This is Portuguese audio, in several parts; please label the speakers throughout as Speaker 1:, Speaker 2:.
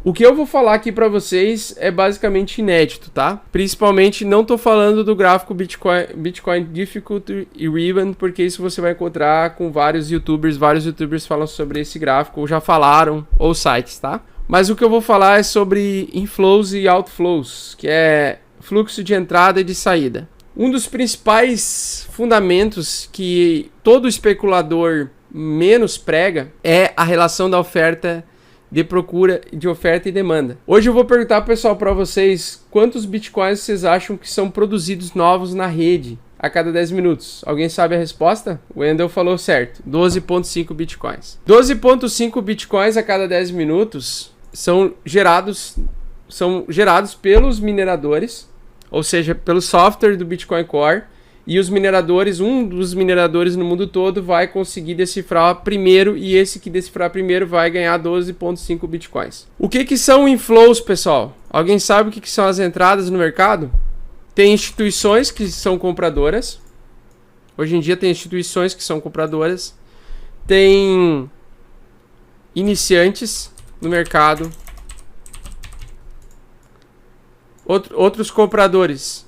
Speaker 1: O que eu vou falar aqui para vocês é basicamente inédito, tá? Principalmente não tô falando do gráfico Bitcoin Difficulty e Ribbon, porque isso você vai encontrar com vários YouTubers falam sobre esse gráfico, ou já falaram, ou sites, tá? Mas o que eu vou falar é sobre inflows e outflows, que é fluxo de entrada e de saída. Um dos principais fundamentos que todo especulador menos prega é a relação da oferta de oferta e demanda. Hoje eu vou perguntar, pessoal, para vocês quantos bitcoins vocês acham que são produzidos novos na rede a cada 10 minutos. Alguém sabe a resposta? O Wendel falou certo, 12.5 bitcoins. 12.5 bitcoins a cada 10 minutos são gerados pelos mineradores, ou seja, pelo software do Bitcoin Core. E os mineradores, um dos mineradores no mundo todo vai conseguir decifrar primeiro, e esse que decifrar primeiro vai ganhar 12.5 bitcoins. O que são inflows, pessoal? Alguém sabe o que são as entradas no mercado? Tem instituições que são compradoras. Hoje em dia tem instituições que são compradoras. Tem iniciantes no mercado. Outros compradores.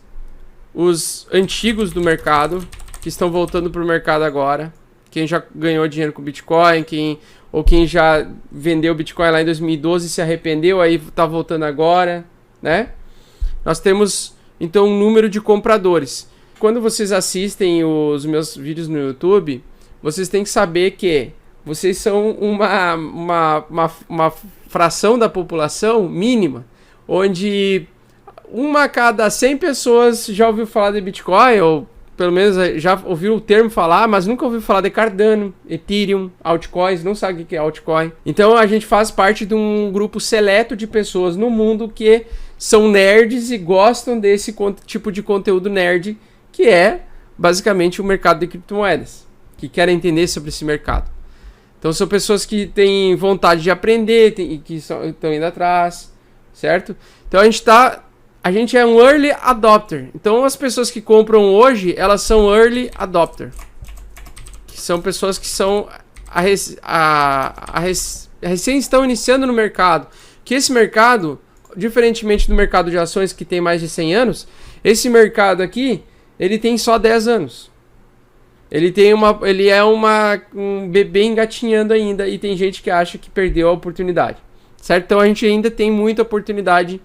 Speaker 1: Os antigos do mercado, que estão voltando para o mercado agora. Quem já ganhou dinheiro com Bitcoin, quem já vendeu Bitcoin lá em 2012 e se arrependeu, aí está voltando agora, né? Nós temos, então, um número de compradores. Quando vocês assistem os meus vídeos no YouTube, vocês têm que saber que vocês são uma fração da população mínima, onde uma a cada 100 pessoas já ouviu falar de Bitcoin, ou pelo menos já ouviu o termo falar, mas nunca ouviu falar de Cardano, Ethereum, altcoins, não sabe o que é altcoin. Então a gente faz parte de um grupo seleto de pessoas no mundo que são nerds e gostam desse tipo de conteúdo nerd, que é basicamente o mercado de criptomoedas, que querem entender sobre esse mercado. Então são pessoas que têm vontade de aprender e que estão indo atrás, certo? Então a gente é um early adopter. Então as pessoas que compram hoje, elas são early adopter. Que são pessoas que são recém estão iniciando no mercado. Que esse mercado, diferentemente do mercado de ações que tem mais de 100 anos, esse mercado aqui, ele tem só 10 anos. Ele é um bebê engatinhando ainda, e tem gente que acha que perdeu a oportunidade. Certo? Então a gente ainda tem muita oportunidade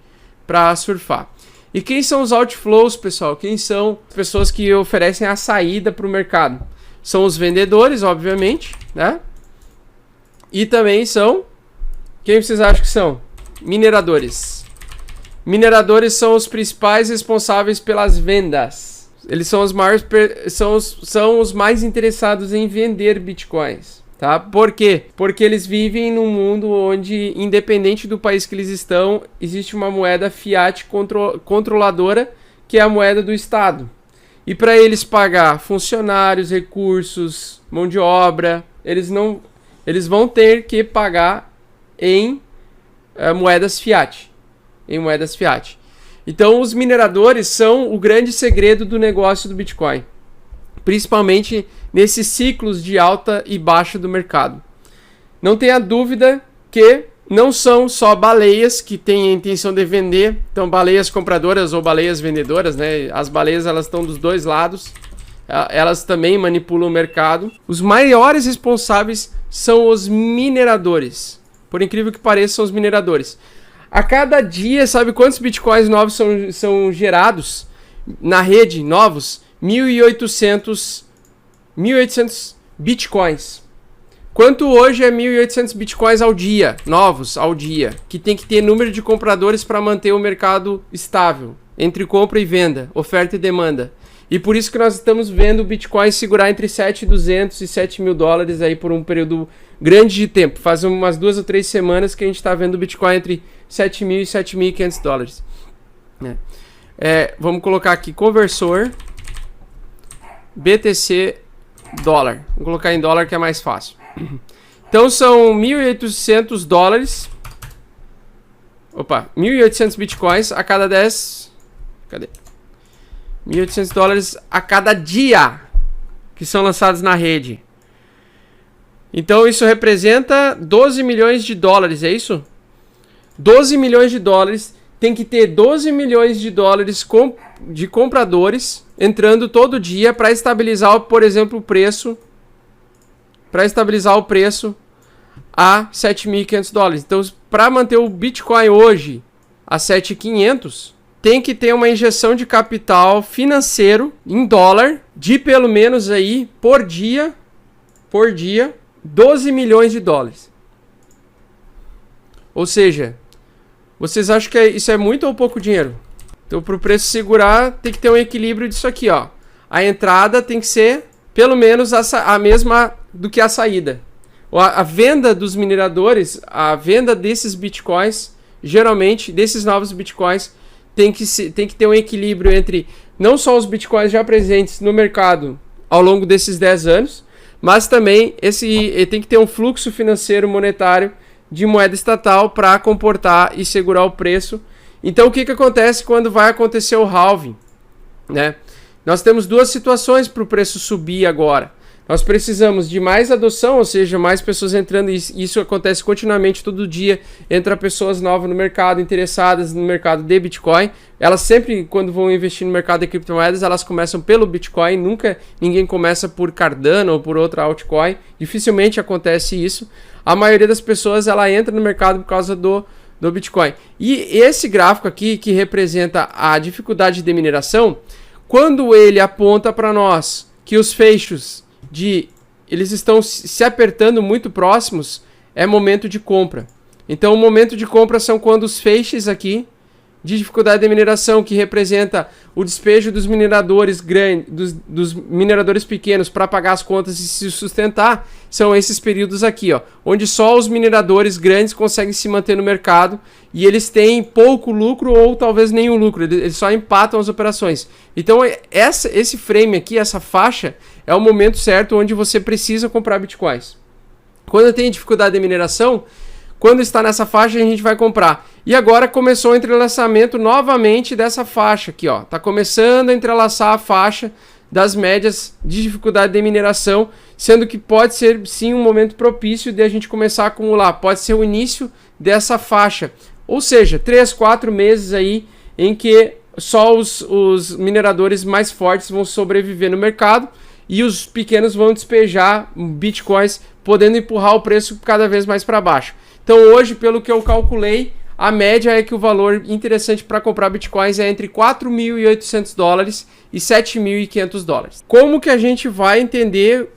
Speaker 1: para surfar. E quem são os outflows, pessoal? Quem são as pessoas que oferecem a saída para o mercado? São os vendedores, obviamente, né? E também são... Quem vocês acham que são? Mineradores. Mineradores são os principais responsáveis pelas vendas. Eles são os maiores, são os mais interessados em vender bitcoins. Tá? Por quê? Porque eles vivem num mundo onde, independente do país que eles estão, existe uma moeda fiat controladora, que é a moeda do Estado. E para eles pagar funcionários, recursos, mão de obra, eles vão ter que pagar em moedas fiat. Então os mineradores são o grande segredo do negócio do Bitcoin. Principalmente nesses ciclos de alta e baixa do mercado. Não tenha dúvida que não são só baleias que têm a intenção de vender, então baleias compradoras ou baleias vendedoras, né? As baleias, elas estão dos dois lados, elas também manipulam o mercado. Os maiores responsáveis são os mineradores, por incrível que pareça, são os mineradores. A cada dia, sabe quantos bitcoins novos são gerados na rede, novos? 1.800 bitcoins. Quanto hoje é 1.800 bitcoins ao dia, novos ao dia, que tem que ter número de compradores para manter o mercado estável, entre compra e venda, oferta e demanda. E por isso que nós estamos vendo o Bitcoin segurar entre 7.200 e 7.000 dólares aí por um período grande de tempo. Faz umas 2 ou 3 semanas que a gente está vendo o Bitcoin entre 7.000 e 7.500 dólares. Vamos colocar aqui conversor BTC dólar. Vou colocar em dólar que é mais fácil. Então são 1.800 dólares. 1.800 bitcoins a cada 10. Cadê? 1.800 dólares a cada dia que são lançados na rede. Então isso representa 12 milhões de dólares, é isso? 12 milhões de dólares, tem que ter 12 milhões de dólares de compradores entrando todo dia para estabilizar, por exemplo, o preço. Para estabilizar o preço a 7.500 dólares. Então, para manter o Bitcoin hoje a 7.500, tem que ter uma injeção de capital financeiro em dólar de pelo menos aí por dia 12 milhões de dólares. Ou seja, vocês acham que isso é muito ou pouco dinheiro? Então, para o preço segurar, tem que ter um equilíbrio disso aqui, ó. A entrada tem que ser pelo menos a mesma do que a saída. A venda dos mineradores, a venda desses bitcoins, geralmente, desses novos bitcoins, tem que ter um equilíbrio entre não só os bitcoins já presentes no mercado ao longo desses 10 anos, mas também tem que ter um fluxo financeiro monetário de moeda estatal para comportar e segurar o preço. Então, o que acontece quando vai acontecer o halving, né? Nós temos duas situações para o preço subir agora. Nós precisamos de mais adoção, ou seja, mais pessoas entrando, e isso acontece continuamente, todo dia entra pessoas novas no mercado, interessadas no mercado de Bitcoin. Elas sempre, quando vão investir no mercado de criptomoedas, elas começam pelo Bitcoin, nunca ninguém começa por Cardano ou por outra altcoin, dificilmente acontece isso. A maioria das pessoas, ela entra no mercado por causa do Bitcoin. E esse gráfico aqui, que representa a dificuldade de mineração, quando ele aponta para nós que os fechos eles estão se apertando muito próximos, é momento de compra. Então, o momento de compra são quando os feixes aqui de dificuldade de mineração, que representa o despejo dos mineradores grandes, dos mineradores pequenos para pagar as contas e se sustentar, são esses períodos aqui, ó, onde só os mineradores grandes conseguem se manter no mercado e eles têm pouco lucro ou talvez nenhum lucro, eles só empatam as operações. Então, esse frame aqui, essa faixa, é o momento certo onde você precisa comprar bitcoins. Quando tem dificuldade de mineração, quando está nessa faixa, a gente vai comprar. E agora começou o entrelaçamento novamente dessa faixa aqui, ó. Tá começando a entrelaçar a faixa das médias de dificuldade de mineração, sendo que pode ser sim um momento propício de a gente começar a acumular. Pode ser o início dessa faixa. Ou seja, 3, 4 meses aí em que só os mineradores mais fortes vão sobreviver no mercado e os pequenos vão despejar bitcoins, podendo empurrar o preço cada vez mais para baixo. Então hoje, pelo que eu calculei, a média é que o valor interessante para comprar bitcoins é entre 4.800 dólares e 7.500 dólares. Como que a gente vai entender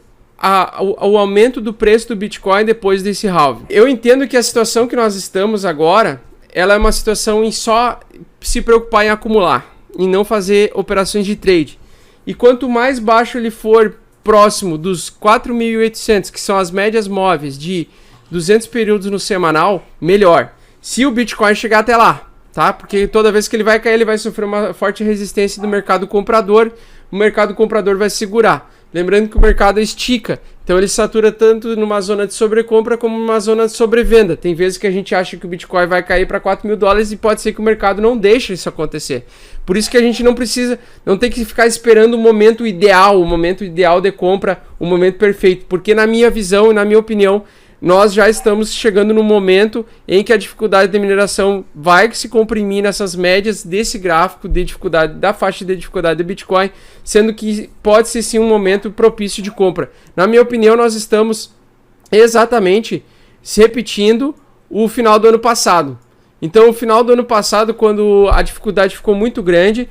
Speaker 1: o aumento do preço do bitcoin depois desse halving? Eu entendo que a situação que nós estamos agora, ela é uma situação em só se preocupar em acumular, em não fazer operações de trade. E quanto mais baixo ele for próximo dos 4.800, que são as médias móveis de 200 períodos no semanal, melhor. Se o Bitcoin chegar até lá, tá? Porque toda vez que ele vai cair, ele vai sofrer uma forte resistência do mercado comprador. O mercado comprador vai segurar. Lembrando que o mercado estica, então ele satura tanto numa zona de sobrecompra como numa zona de sobrevenda. Tem vezes que a gente acha que o Bitcoin vai cair para 4.000 dólares e pode ser que o mercado não deixe isso acontecer. Por isso que a gente não tem que ficar esperando o momento ideal de compra, o momento perfeito. Porque na minha visão e na minha opinião, nós já estamos chegando no momento em que a dificuldade de mineração vai se comprimir nessas médias desse gráfico de dificuldade, da faixa de dificuldade de Bitcoin, sendo que pode ser sim um momento propício de compra. Na minha opinião, nós estamos exatamente se repetindo o final do ano passado. Então, o final do ano passado, quando a dificuldade ficou muito grande,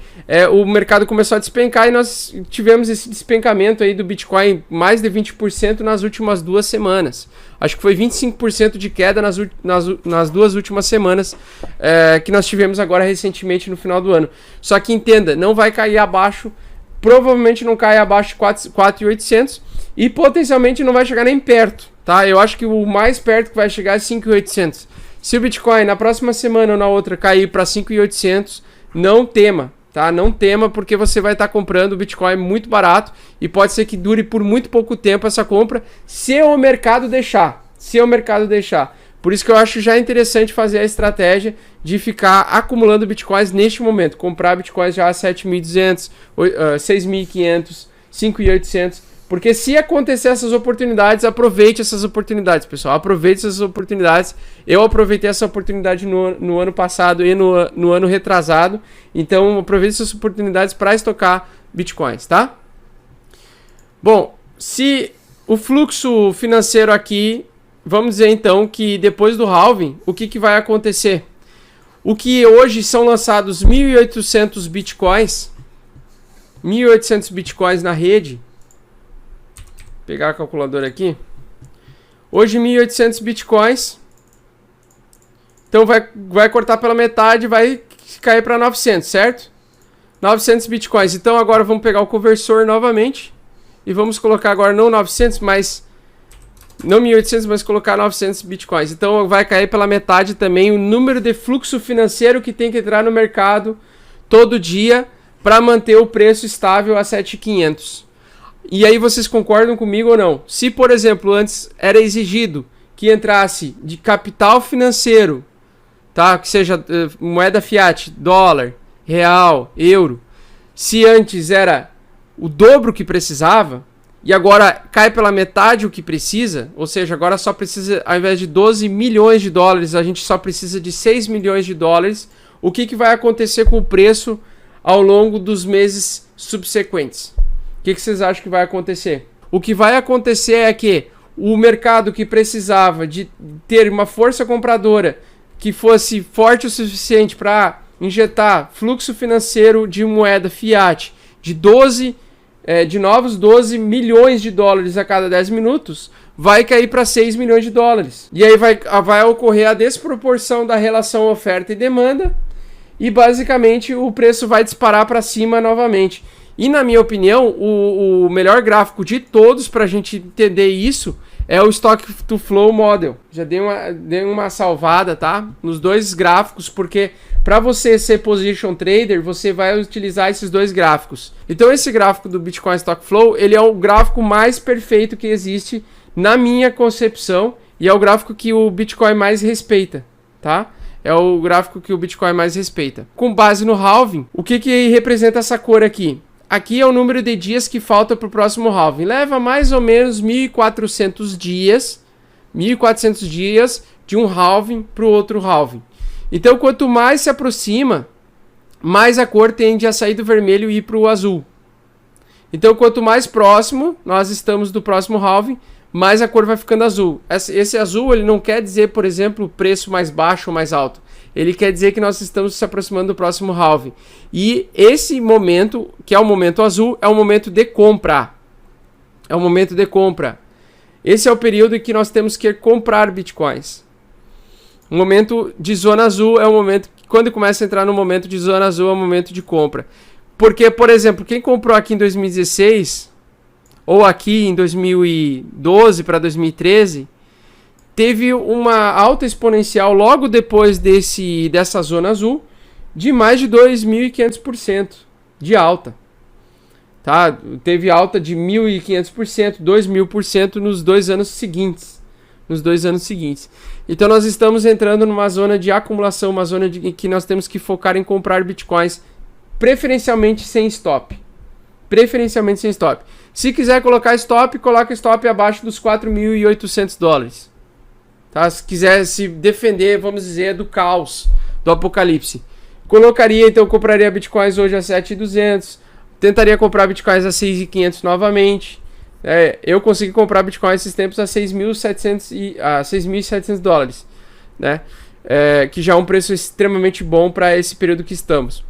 Speaker 1: o mercado começou a despencar e nós tivemos esse despencamento aí do Bitcoin, mais de 20% nas últimas 2 semanas. Acho que foi 25% de queda nas 2 últimas semanas que nós tivemos agora recentemente no final do ano. Só que entenda, não vai cair abaixo, provavelmente não cai abaixo de 4.800 e potencialmente não vai chegar nem perto, tá? Eu acho que o mais perto que vai chegar é 5.800. Se o Bitcoin na próxima semana ou na outra cair para 5.800, não tema, tá? Não tema, porque você vai estar comprando o Bitcoin muito barato e pode ser que dure por muito pouco tempo essa compra, se o mercado deixar. Por isso que eu acho já interessante fazer a estratégia de ficar acumulando Bitcoins neste momento. Comprar Bitcoins já a 7.200, 6.500, 5.800, Porque se acontecer essas oportunidades, aproveite essas oportunidades, pessoal. Aproveite essas oportunidades. Eu aproveitei essa oportunidade no ano passado e no ano retrasado. Então, aproveite essas oportunidades para estocar bitcoins, tá? Bom, se o fluxo financeiro aqui, vamos dizer então que depois do halving, o que vai acontecer? O que hoje são lançados 1.800 bitcoins, 1.800 bitcoins na rede. Vou pegar a calculadora aqui. Hoje 1.800 bitcoins. Então vai cortar pela metade, vai cair para 900, certo? 900 bitcoins. Então agora vamos pegar o conversor novamente. E vamos colocar agora não 900, mas... Não 1.800, mas colocar 900 bitcoins. Então vai cair pela metade também o número de fluxo financeiro que tem que entrar no mercado todo dia para manter o preço estável a 7.500. E aí vocês concordam comigo ou não? Se, por exemplo, antes era exigido que entrasse de capital financeiro, tá? Que seja moeda fiat, dólar, real, euro. Se antes era o dobro que precisava, e agora cai pela metade o que precisa, ou seja, agora só precisa, ao invés de 12 milhões de dólares, a gente só precisa de 6 milhões de dólares, o que vai acontecer com o preço ao longo dos meses subsequentes? O que vocês acham que vai acontecer? O que vai acontecer é que o mercado que precisava de ter uma força compradora que fosse forte o suficiente para injetar fluxo financeiro de moeda fiat de novos 12 milhões de dólares a cada 10 minutos, vai cair para 6 milhões de dólares. E aí vai ocorrer a desproporção da relação oferta e demanda e basicamente o preço vai disparar para cima novamente. E na minha opinião, o melhor gráfico de todos para a gente entender isso é o Stock to Flow Model. Já dei uma salvada, tá? Nos dois gráficos, porque para você ser position trader, você vai utilizar esses dois gráficos. Então esse gráfico do Bitcoin Stock Flow, ele é o gráfico mais perfeito que existe na minha concepção e é o gráfico que o Bitcoin mais respeita, tá? É o gráfico que o Bitcoin mais respeita. Com base no halving, o que representa essa cor aqui? Aqui é o número de dias que falta para o próximo halving. Leva mais ou menos 1.400 dias. 1.400 dias de um halving para o outro halving. Então, quanto mais se aproxima, mais a cor tende a sair do vermelho e ir para o azul. Então, quanto mais próximo nós estamos do próximo halving, mais a cor vai ficando azul. Esse azul ele não quer dizer, por exemplo, preço mais baixo ou mais alto. Ele quer dizer que nós estamos se aproximando do próximo halving. E esse momento, que é o momento azul, é o momento de compra. É o momento de compra. Esse é o período em que nós temos que comprar bitcoins. O momento de zona azul é o momento... Quando começa a entrar no momento de zona azul, é o momento de compra. Porque, por exemplo, quem comprou aqui em 2016, ou aqui em 2012 para 2013... teve uma alta exponencial logo depois dessa zona azul de mais de 2.500% de alta. Tá? Teve alta de 1.500%, 2.000% nos 2 anos seguintes. Então nós estamos entrando numa zona de acumulação, uma zona em que nós temos que focar em comprar bitcoins preferencialmente sem stop. Se quiser colocar stop, coloca stop abaixo dos 4.800 dólares. Tá? Se quiser se defender, vamos dizer, do caos, do apocalipse. Compraria bitcoins hoje a 7.200, tentaria comprar bitcoins a 6.500 novamente. Eu consegui comprar bitcoins esses tempos a 6.700 dólares, né? Que já é um preço extremamente bom para esse período que estamos.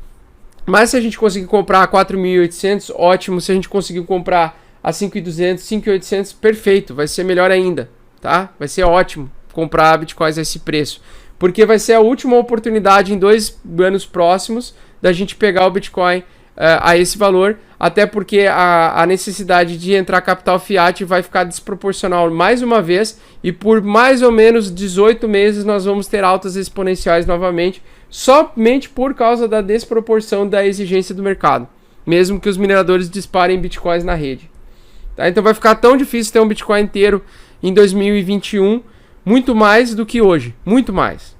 Speaker 1: Mas se a gente conseguir comprar a 4.800, ótimo. Se a gente conseguir comprar a 5.200, 5.800, perfeito, vai ser melhor ainda, tá? Vai ser ótimo comprar bitcoins a esse preço, porque vai ser a última oportunidade em 2 anos próximos da gente pegar o Bitcoin a esse valor, até porque a necessidade de entrar capital fiat vai ficar desproporcional mais uma vez, e por mais ou menos 18 meses nós vamos ter altas exponenciais novamente, somente por causa da desproporção da exigência do mercado, mesmo que os mineradores disparem bitcoins na rede. Tá? Então vai ficar tão difícil ter um Bitcoin inteiro em 2021, muito mais do que hoje. Muito mais.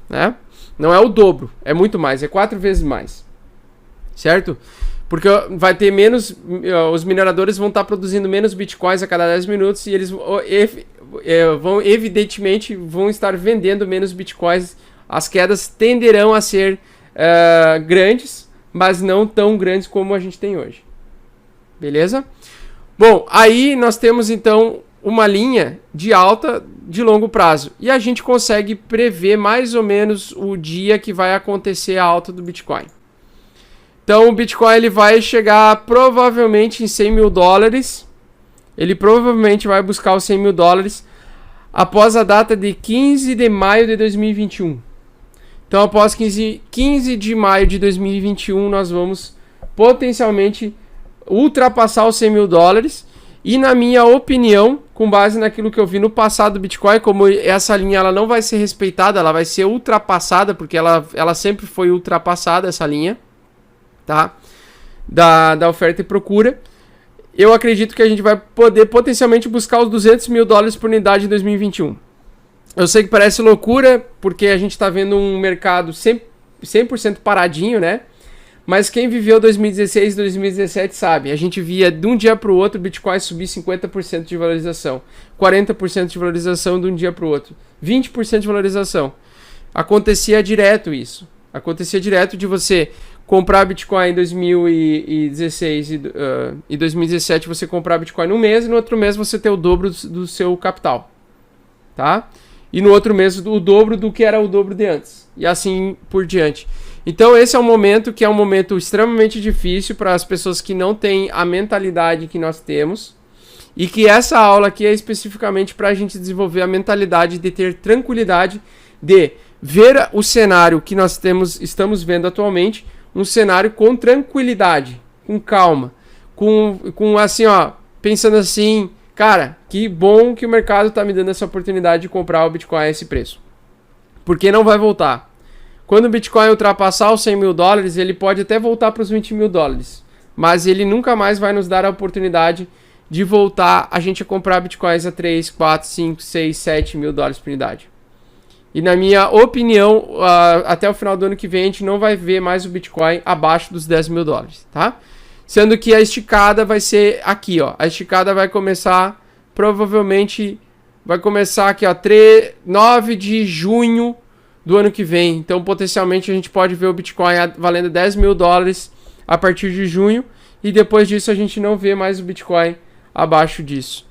Speaker 1: Né? Não é o dobro. É muito mais. É 4 vezes mais. Certo? Porque vai ter menos, os mineradores vão estar produzindo menos bitcoins a cada 10 minutos e eles vão, evidentemente, vão estar vendendo menos bitcoins. As quedas tenderão a ser grandes, mas não tão grandes como a gente tem hoje. Beleza? Bom, aí nós temos então uma linha de alta de longo prazo. E a gente consegue prever mais ou menos o dia que vai acontecer a alta do Bitcoin. Então o Bitcoin ele vai chegar provavelmente em 100 mil dólares. Ele provavelmente vai buscar os 100 mil dólares após a data de 15 de maio de 2021. Então após 15 de maio de 2021 nós vamos potencialmente ultrapassar os 100 mil dólares. E na minha opinião, com base naquilo que eu vi no passado do Bitcoin, como essa linha ela não vai ser respeitada, ela vai ser ultrapassada, porque ela sempre foi ultrapassada, essa linha, tá? Da oferta e procura. Eu acredito que a gente vai poder potencialmente buscar os 200 mil dólares por unidade em 2021. Eu sei que parece loucura, porque a gente está vendo um mercado 100% paradinho, né? Mas quem viveu 2016 e 2017 sabe, a gente via de um dia para o outro o Bitcoin subir 50% de valorização, 40% de valorização de um dia para o outro, 20% de valorização. Acontecia direto isso. Acontecia direto de você comprar Bitcoin em 2016 e 2017, você comprar Bitcoin num mês e no outro mês você ter o dobro do seu capital. Tá? E no outro mês o dobro do que era o dobro de antes. E assim por diante. Então esse é um momento que é um momento extremamente difícil para as pessoas que não têm a mentalidade que nós temos. E que essa aula aqui é especificamente para a gente desenvolver a mentalidade de ter tranquilidade, de ver o cenário que nós estamos vendo atualmente, um cenário com tranquilidade, com calma, com assim, ó, pensando assim, cara, que bom que o mercado está me dando essa oportunidade de comprar o Bitcoin a esse preço. Porque não vai voltar. Quando o Bitcoin ultrapassar os 100 mil dólares, ele pode até voltar para os 20 mil dólares. Mas ele nunca mais vai nos dar a oportunidade de voltar a gente a comprar Bitcoins a 3, 4, 5, 6, 7 mil dólares por unidade. E na minha opinião, até o final do ano que vem, a gente não vai ver mais o Bitcoin abaixo dos 10 mil dólares, tá? Sendo que a esticada vai ser aqui, ó. A esticada vai começar, provavelmente, vai começar aqui, ó, 9 de junho do ano que vem. Então, potencialmente, a gente pode ver o Bitcoin valendo 10 mil dólares a partir de junho. E depois disso, a gente não vê mais o Bitcoin abaixo disso.